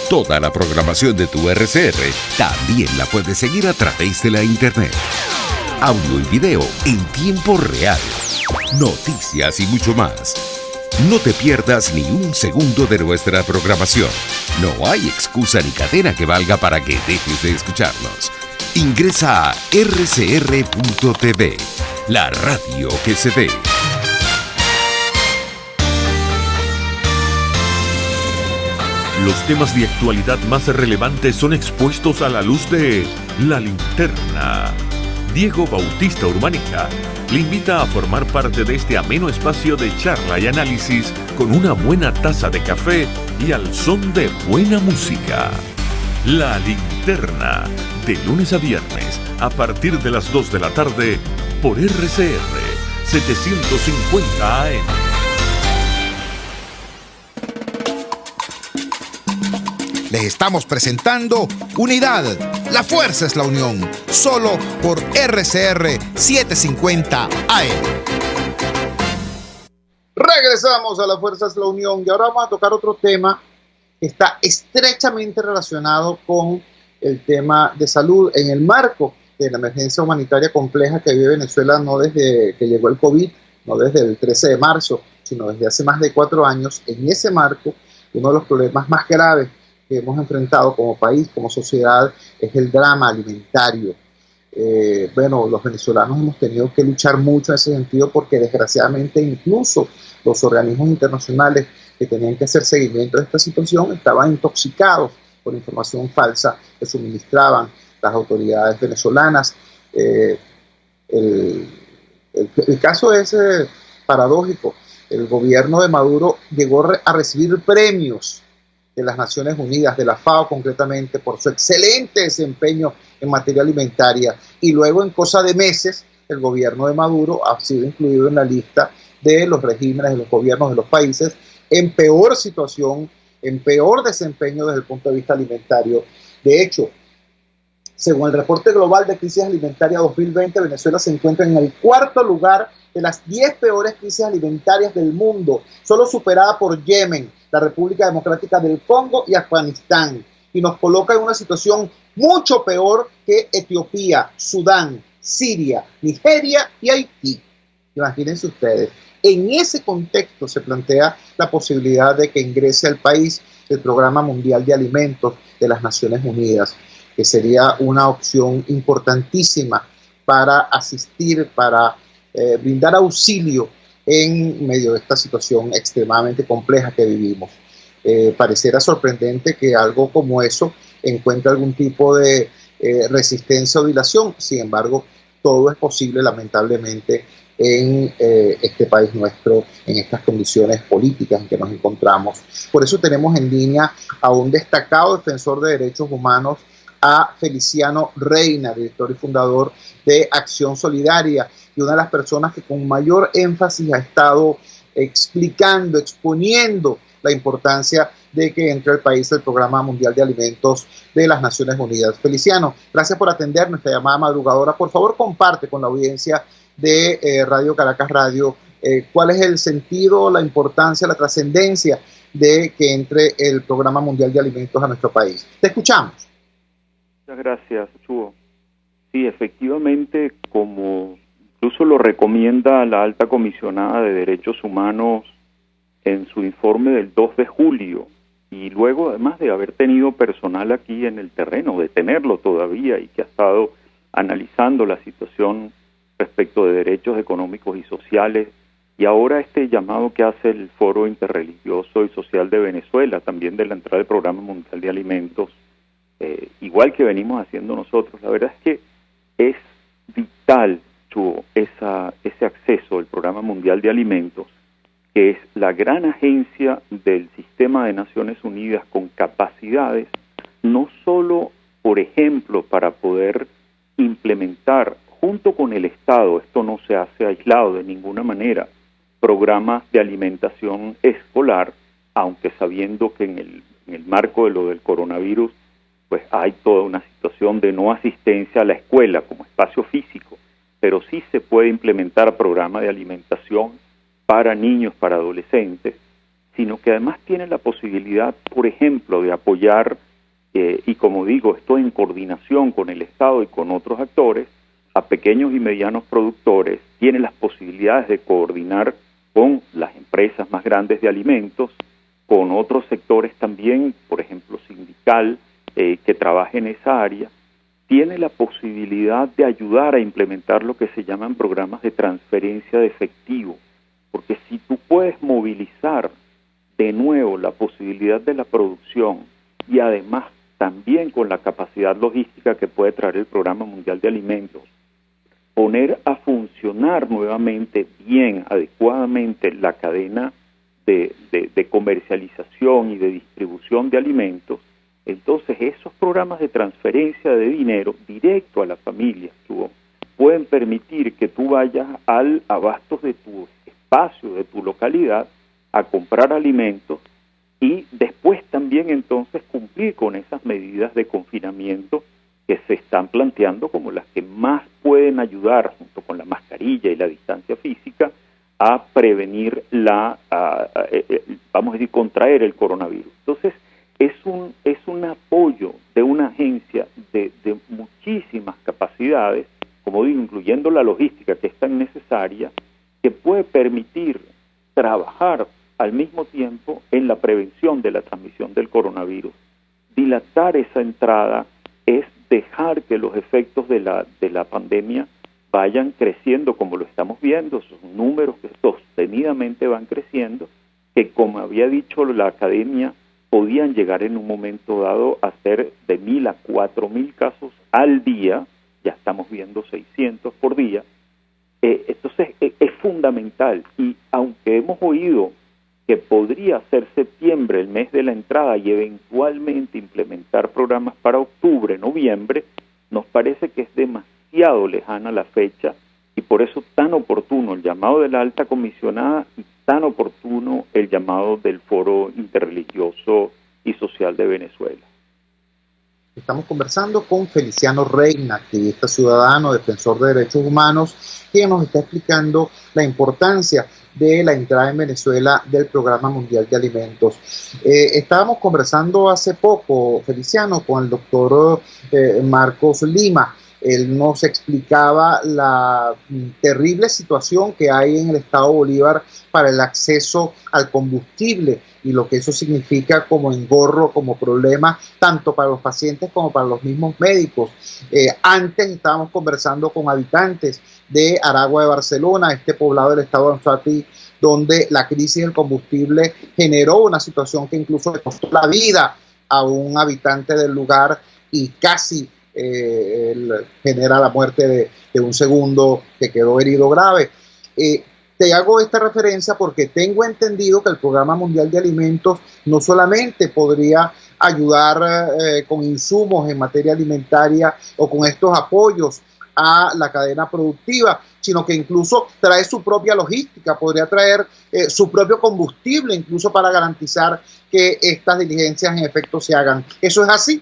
Toda la programación de tu RCR también la puedes seguir a través de la internet. Audio y video en tiempo real. Noticias y mucho más. No te pierdas ni un segundo de nuestra programación. No hay excusa ni cadena que valga para que dejes de escucharnos. Ingresa a rcr.tv, la radio que se ve. Los temas de actualidad más relevantes son expuestos a la luz de La Linterna. Diego Bautista Urbaneja le invita a formar parte de este ameno espacio de charla y análisis con una buena taza de café y al son de buena música. La Linterna, de lunes a viernes, a partir de las 2 de la tarde, por RCR 750 AM. Les estamos presentando Unidad. La fuerza es la unión. Solo por RCR 750 AM. Regresamos a La Fuerza es la Unión y ahora vamos a tocar otro tema que está estrechamente relacionado con el tema de salud en el marco de la emergencia humanitaria compleja que vive Venezuela, no desde que llegó el COVID, no desde el 13 de marzo, sino desde hace más de 4 años. En ese marco, uno de los problemas más graves que hemos enfrentado como país, como sociedad, es el drama alimentario. Los venezolanos hemos tenido que luchar mucho en ese sentido porque desgraciadamente incluso los organismos internacionales que tenían que hacer seguimiento de esta situación estaban intoxicados por información falsa que suministraban las autoridades venezolanas. El caso es paradójico. El gobierno de Maduro llegó a recibir premios de las Naciones Unidas, de la FAO concretamente, por su excelente desempeño en materia alimentaria, y luego en cosa de meses el gobierno de Maduro ha sido incluido en la lista de los regímenes, de los gobiernos de los países en peor situación, en peor desempeño desde el punto de vista alimentario. De hecho, según el reporte global de crisis alimentaria 2020, Venezuela se encuentra en el 4º lugar de las 10 peores crisis alimentarias del mundo, solo superada por Yemen, la República Democrática del Congo y Afganistán, y nos coloca en una situación mucho peor que Etiopía, Sudán, Siria, Nigeria y Haití. Imagínense ustedes. En ese contexto se plantea la posibilidad de que ingrese al país el Programa Mundial de Alimentos de las Naciones Unidas, que sería una opción importantísima para asistir, para brindar auxilio en medio de esta situación extremadamente compleja que vivimos. Pareciera sorprendente que algo como eso encuentre algún tipo de resistencia o dilación. Sin embargo, todo es posible, lamentablemente, en este país nuestro, en estas condiciones políticas en que nos encontramos. Por eso tenemos en línea a un destacado defensor de derechos humanos, a Feliciano Reina, director y fundador de Acción Solidaria, y una de las personas que con mayor énfasis ha estado explicando, exponiendo la importancia de que entre al país el Programa Mundial de Alimentos de las Naciones Unidas. Feliciano, gracias por atender nuestra llamada madrugadora. Por favor, comparte con la audiencia de Radio Caracas Radio cuál es el sentido, la importancia, la trascendencia de que entre el Programa Mundial de Alimentos a nuestro país. Te escuchamos. Muchas gracias, Chuo. Sí, efectivamente, como incluso lo recomienda la Alta Comisionada de Derechos Humanos en su informe del 2 de julio, y luego además de haber tenido personal aquí en el terreno, de tenerlo todavía y que ha estado analizando la situación respecto de derechos económicos y sociales, y ahora este llamado que hace el Foro Interreligioso y Social de Venezuela, también de la entrada del Programa Mundial de Alimentos, igual que venimos haciendo nosotros. La verdad es que es vital, Chuo, ese acceso al Programa Mundial de Alimentos, que es la gran agencia del sistema de Naciones Unidas con capacidades, no solo, por ejemplo, para poder implementar junto con el Estado, esto no se hace aislado de ninguna manera, programas de alimentación escolar, aunque sabiendo que en el en el marco de lo del coronavirus, pues hay toda una situación de no asistencia a la escuela como espacio físico, pero sí se puede implementar programas de alimentación para niños, para adolescentes, sino que además tiene la posibilidad, por ejemplo, de apoyar, y como digo, esto en coordinación con el Estado y con otros actores, a pequeños y medianos productores, tiene las posibilidades de coordinar con las empresas más grandes de alimentos, con otros sectores también, por ejemplo, sindical, que trabaje en esa área, tiene la posibilidad de ayudar a implementar lo que se llaman programas de transferencia de efectivo, porque si tú puedes movilizar de nuevo la posibilidad de la producción y además también con la capacidad logística que puede traer el Programa Mundial de Alimentos, poner a funcionar nuevamente bien, adecuadamente la cadena de comercialización y de distribución de alimentos, entonces esos programas de transferencia de dinero directo a las familias pueden permitir que tú vayas al abasto de tu espacio, de tu localidad, a comprar alimentos y después también entonces cumplir con esas medidas de confinamiento que se están planteando como las que más pueden ayudar, junto con la mascarilla y la distancia física, a prevenir vamos a decir, contraer el coronavirus. Entonces, es un apoyo de una agencia de muchísimas capacidades, como digo, incluyendo la logística que es tan necesaria, que puede permitir trabajar al mismo tiempo en la prevención de la transmisión del coronavirus. Dilatar esa entrada es dejar que los efectos de la pandemia vayan creciendo como lo estamos viendo, esos números que sostenidamente van creciendo, que como había dicho la academia, podían llegar en un momento dado a ser de 1.000 a 4.000 casos al día, ya estamos viendo 600 por día. Entonces es fundamental, y aunque hemos oído que podría ser septiembre el mes de la entrada y eventualmente implementar programas para octubre, noviembre, nos parece que es demasiado lejana la fecha y por eso tan oportuno el llamado de la alta comisionada y tan oportuno el llamado del Foro Interreligioso y Social de Venezuela. Estamos conversando con Feliciano Reina, activista ciudadano, defensor de derechos humanos, quien nos está explicando la importancia de la entrada en Venezuela del Programa Mundial de Alimentos. Estábamos conversando hace poco, Feliciano, con el doctor Marcos Lima. Él nos explicaba la terrible situación que hay en el Estado Bolívar para el acceso al combustible y lo que eso significa como engorro, como problema, tanto para los pacientes como para los mismos médicos. Antes estábamos conversando con habitantes de Aragua de Barcelona, este poblado del estado de Anzoátegui, donde la crisis del combustible generó una situación que incluso le costó la vida a un habitante del lugar y casi genera la muerte de un segundo que quedó herido grave. Te hago esta referencia porque tengo entendido que el Programa Mundial de Alimentos no solamente podría ayudar con insumos en materia alimentaria o con estos apoyos a la cadena productiva, sino que incluso trae su propia logística, podría traer su propio combustible, incluso para garantizar que estas diligencias en efecto se hagan. ¿Eso es así?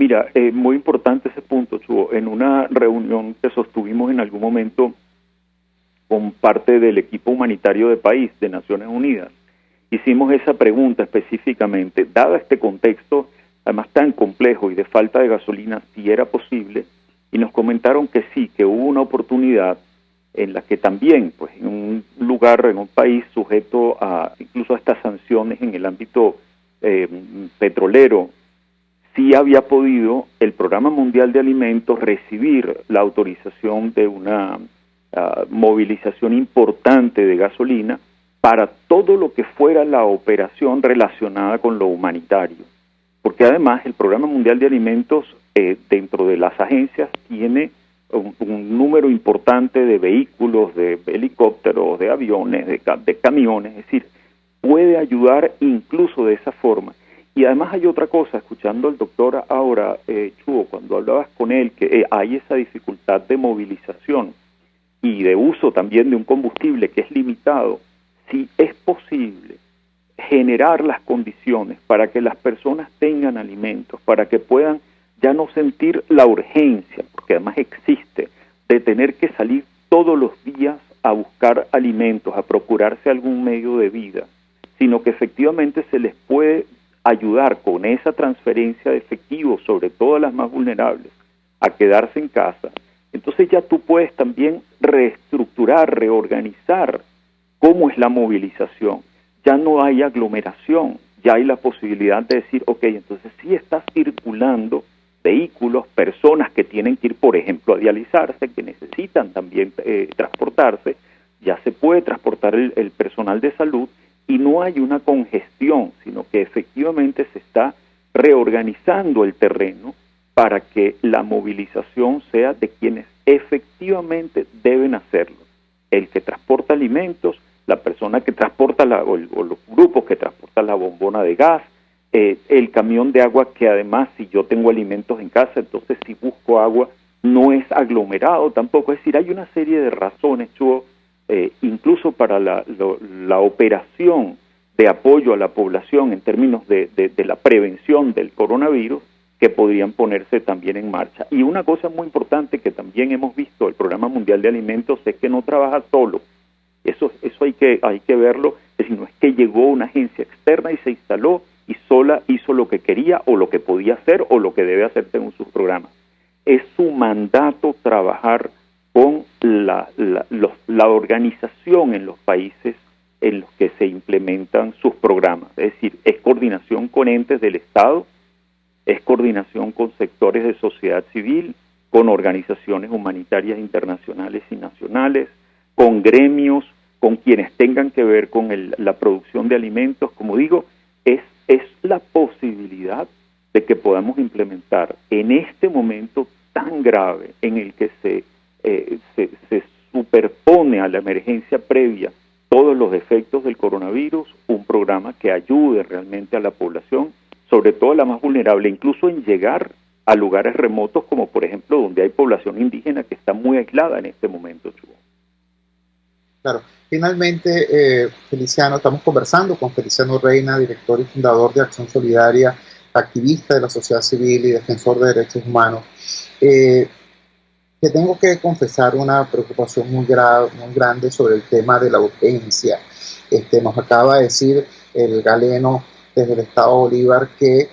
Mira, muy importante ese punto, Chugo. En una reunión que sostuvimos en algún momento con parte del equipo humanitario de país de Naciones Unidas, hicimos esa pregunta específicamente, dado este contexto, además tan complejo y de falta de gasolina, si era posible, y nos comentaron que sí, que hubo una oportunidad en la que también, pues en un lugar, en un país sujeto a incluso a estas sanciones en el ámbito petrolero, sí había podido el Programa Mundial de Alimentos recibir la autorización de una movilización importante de gasolina para todo lo que fuera la operación relacionada con lo humanitario. Porque además el Programa Mundial de Alimentos dentro de las agencias tiene un número importante de vehículos, de helicópteros, de aviones, de camiones, es decir, puede ayudar incluso de esa forma. Y además hay otra cosa, escuchando al doctor ahora, Chugo, cuando hablabas con él, que hay esa dificultad de movilización y de uso también de un combustible que es limitado. Si es posible generar las condiciones para que las personas tengan alimentos, para que puedan ya no sentir la urgencia, porque además existe, de tener que salir todos los días a buscar alimentos, a procurarse algún medio de vida, sino que efectivamente se les puede ayudar con esa transferencia de efectivo, sobre todo a las más vulnerables, a quedarse en casa. Entonces ya tú puedes también reestructurar, reorganizar cómo es la movilización. Ya no hay aglomeración, ya hay la posibilidad de decir, ok, entonces sí está circulando vehículos, personas que tienen que ir, por ejemplo, a dializarse, que necesitan también transportarse, ya se puede transportar el personal de salud y no hay una congestión, sino que efectivamente se está reorganizando el terreno para que la movilización sea de quienes efectivamente deben hacerlo. El que transporta alimentos, la persona que transporta o los grupos que transportan la bombona de gas, el camión de agua, que además si yo tengo alimentos en casa, entonces si busco agua no es aglomerado tampoco. Es decir, hay una serie de razones, Chuo, incluso para la operación de apoyo a la población en términos de la prevención del coronavirus, que podrían ponerse también en marcha. Y una cosa muy importante que también hemos visto, el Programa Mundial de Alimentos, es que no trabaja solo. Eso hay que verlo. Es decir, no es que llegó una agencia externa y se instaló y sola hizo lo que quería o lo que podía hacer o lo que debe hacer según sus programas. Es su mandato trabajar con la organización en los países en los que se implementan sus programas. Es decir, es coordinación con entes del Estado, es coordinación con sectores de sociedad civil, con organizaciones humanitarias internacionales y nacionales, con gremios, con quienes tengan que ver con la producción de alimentos. Como digo, es la posibilidad de que podamos implementar en este momento tan grave en el que se superpone a la emergencia previa todos los efectos del coronavirus, un programa que ayude realmente a la población, sobre todo a la más vulnerable, incluso en llegar a lugares remotos como por ejemplo donde hay población indígena que está muy aislada en este momento, Chubo. Claro. Finalmente, Feliciano, estamos conversando con Feliciano Reina, director y fundador de Acción Solidaria, activista de la sociedad civil y defensor de derechos humanos. Que tengo que confesar una preocupación muy grande sobre el tema de la urgencia. Nos acaba de decir el galeno desde el Estado Bolívar que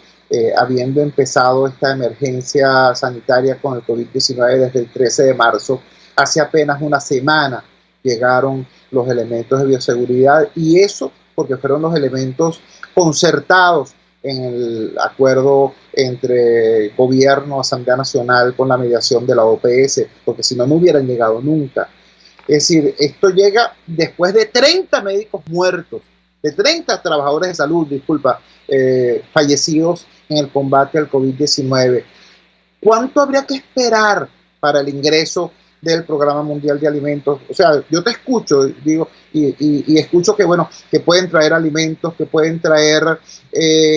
habiendo empezado esta emergencia sanitaria con el COVID-19 desde el 13 de marzo, hace apenas una semana llegaron los elementos de bioseguridad, y eso porque fueron los elementos concertados en el acuerdo entre gobierno, Asamblea Nacional, con la mediación de la OPS, porque si no, no hubieran llegado nunca. Es decir, esto llega después de 30 médicos muertos, de 30 trabajadores de salud, fallecidos en el combate al COVID-19. ¿Cuánto habría que esperar para el ingreso del Programa Mundial de Alimentos? O sea, yo te escucho, digo, y escucho que, bueno, que pueden traer alimentos, que pueden traer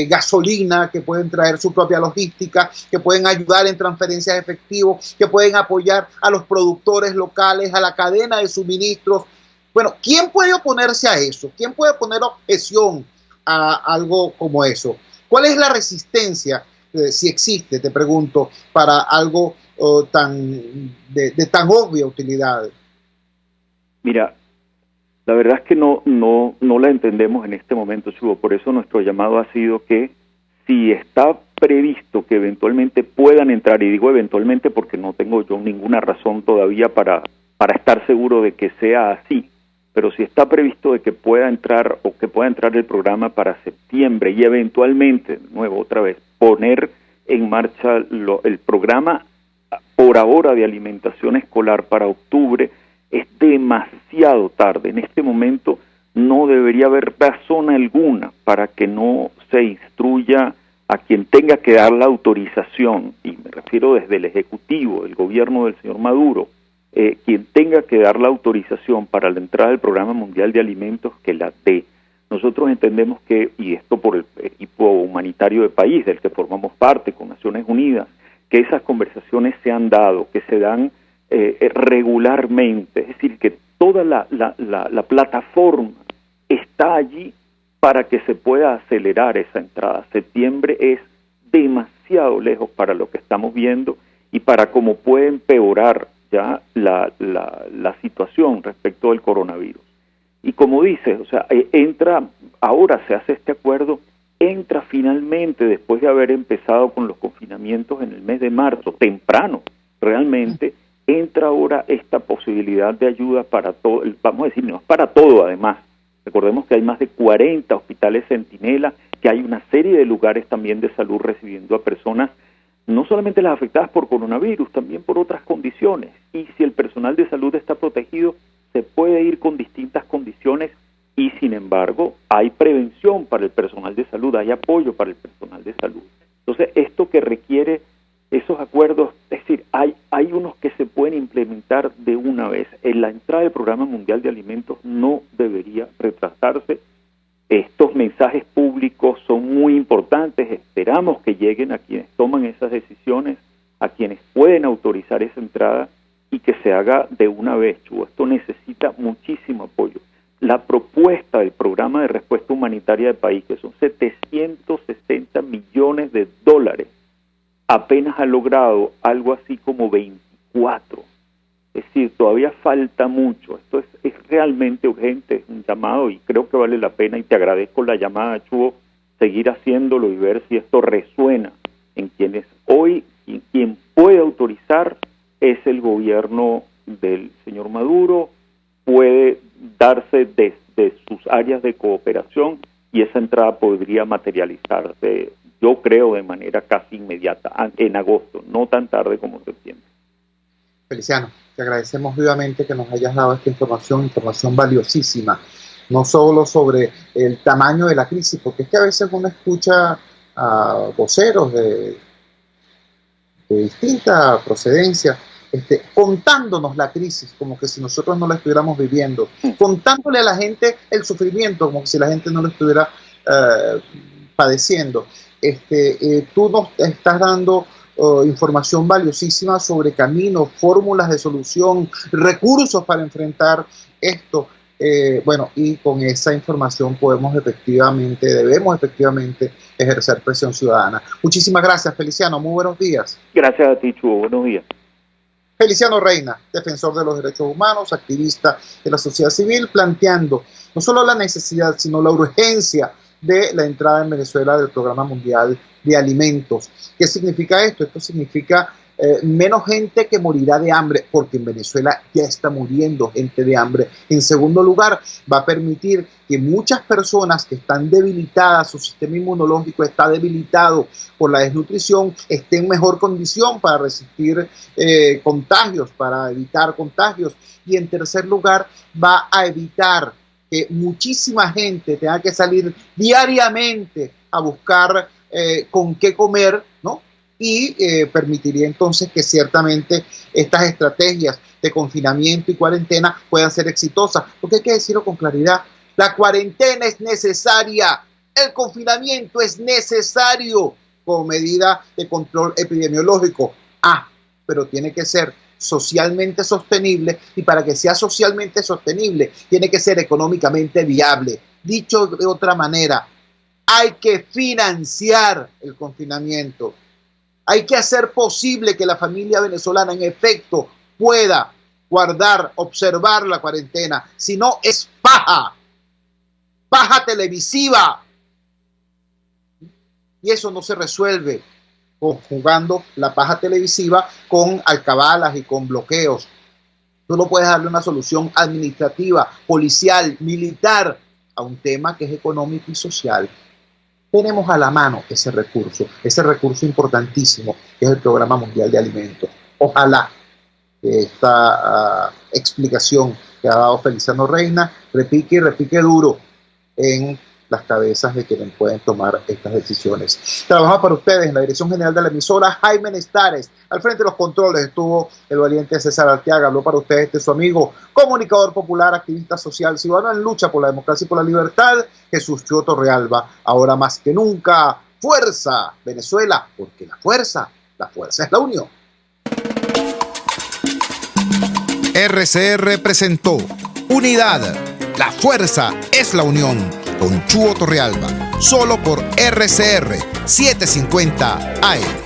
gasolina, que pueden traer su propia logística, que pueden ayudar en transferencias de efectivo, que pueden apoyar a los productores locales, a la cadena de suministros. Bueno, ¿quién puede oponerse a eso? ¿Quién puede poner objeción a algo como eso? ¿Cuál es la resistencia, si existe, te pregunto, para algo de tan obvia utilidad? Mira, la verdad es que no la entendemos en este momento, Chubo. Por eso nuestro llamado ha sido que si está previsto que eventualmente puedan entrar, y digo eventualmente porque no tengo yo ninguna razón todavía para estar seguro de que sea así, pero si está previsto de que pueda entrar o que pueda entrar el programa para septiembre y eventualmente, de nuevo otra vez, poner en marcha el programa por ahora de alimentación escolar para octubre, es demasiado tarde. En este momento no debería haber razón alguna para que no se instruya a quien tenga que dar la autorización, y me refiero desde el Ejecutivo, el gobierno del señor Maduro, quien tenga que dar la autorización para la entrada del Programa Mundial de Alimentos, que la dé. Nosotros entendemos que, y esto por el equipo humanitario del país, del que formamos parte con Naciones Unidas, que esas conversaciones se han dado, que se dan regularmente, es decir, que toda la plataforma está allí para que se pueda acelerar esa entrada. Septiembre es demasiado lejos para lo que estamos viendo y para cómo puede empeorar ya la situación respecto del coronavirus. Y como dices, o sea, ahora se hace este acuerdo, entra finalmente después de haber empezado con los confinamientos en el mes de marzo, temprano realmente, entra ahora esta posibilidad de ayuda para todo, vamos a decir, no es para todo además. Recordemos que hay más de 40 hospitales Centinela, que hay una serie de lugares también de salud recibiendo a personas, no solamente las afectadas por coronavirus, también por otras condiciones. Y si el personal de salud está protegido, se puede ir con distintas condiciones y, sin embargo, hay prevención para el personal de salud, hay apoyo para el personal de salud. Entonces, esto que requiere esos acuerdos, es decir, hay unos que se pueden implementar de una vez. En la entrada del Programa Mundial de Alimentos no debería retrasarse. Estos mensajes públicos son muy importantes, esperamos que lleguen a quienes toman esas decisiones, a quienes pueden autorizar esa entrada y que se haga de una vez, Chugo. Esto necesita muchísimo apoyo. La propuesta del Programa de Respuesta Humanitaria del país, que son 760 millones de dólares, apenas ha logrado algo así como 24. Es decir, todavía falta mucho. Esto es realmente urgente, es un llamado y creo que vale la pena, y te agradezco la llamada, Chugo, seguir haciéndolo y ver si esto resuena en quienes hoy, quien puede autorizar es el gobierno del señor Maduro, puede darse desde sus áreas de cooperación y esa entrada podría materializarse, yo creo, de manera casi inmediata, en agosto, no tan tarde como septiembre. Feliciano, te agradecemos vivamente que nos hayas dado esta información valiosísima, no solo sobre el tamaño de la crisis, porque es que a veces uno escucha a voceros de distinta procedencia contándonos la crisis como que si nosotros no la estuviéramos viviendo, contándole a la gente el sufrimiento como que si la gente no lo estuviera padeciendo. Tú nos estás dando información valiosísima sobre caminos, fórmulas de solución, recursos para enfrentar esto. Bueno, y con esa información debemos efectivamente ejercer presión ciudadana. Muchísimas gracias, Feliciano. Muy buenos días. Gracias a ti, Chugo. Buenos días. Feliciano Reina, defensor de los derechos humanos, activista de la sociedad civil, planteando no solo la necesidad, sino la urgencia de la entrada en Venezuela del Programa Mundial de Alimentos. ¿Qué significa esto? Esto significa menos gente que morirá de hambre, porque en Venezuela ya está muriendo gente de hambre. En segundo lugar, va a permitir que muchas personas que están debilitadas, su sistema inmunológico está debilitado por la desnutrición, estén en mejor condición para resistir contagios, para evitar contagios. Y en tercer lugar, va a evitar que muchísima gente tenga que salir diariamente a buscar con qué comer, ¿no? Y permitiría entonces que ciertamente estas estrategias de confinamiento y cuarentena puedan ser exitosas, porque hay que decirlo con claridad, la cuarentena es necesaria, el confinamiento es necesario como medida de control epidemiológico, pero tiene que ser socialmente sostenible, y para que sea socialmente sostenible tiene que ser económicamente viable. Dicho de otra manera, hay que financiar el confinamiento. Hay que hacer posible que la familia venezolana en efecto pueda guardar, observar la cuarentena. Si no, es paja televisiva. Y eso no se resuelve conjugando la paja televisiva con alcabalas y con bloqueos. Tú no puedes darle una solución administrativa, policial, militar a un tema que es económico y social. Tenemos a la mano ese recurso importantísimo que es el Programa Mundial de Alimentos. Ojalá que esta explicación que ha dado Feliciano Reina repique y repique duro en las cabezas de quienes pueden tomar estas decisiones. Trabajamos para ustedes en la dirección general de la emisora Jaime Nestares. Al frente de los controles estuvo el valiente César Arteaga. Habló para ustedes su amigo, comunicador popular, activista social, ciudadano en lucha por la democracia y por la libertad, Jesús Chuo Torrealba. Ahora más que nunca, fuerza Venezuela, porque la fuerza es la unión. RCR presentó Unidad, la fuerza es la unión, con Chuo Torrealba, solo por RCR 750 AM.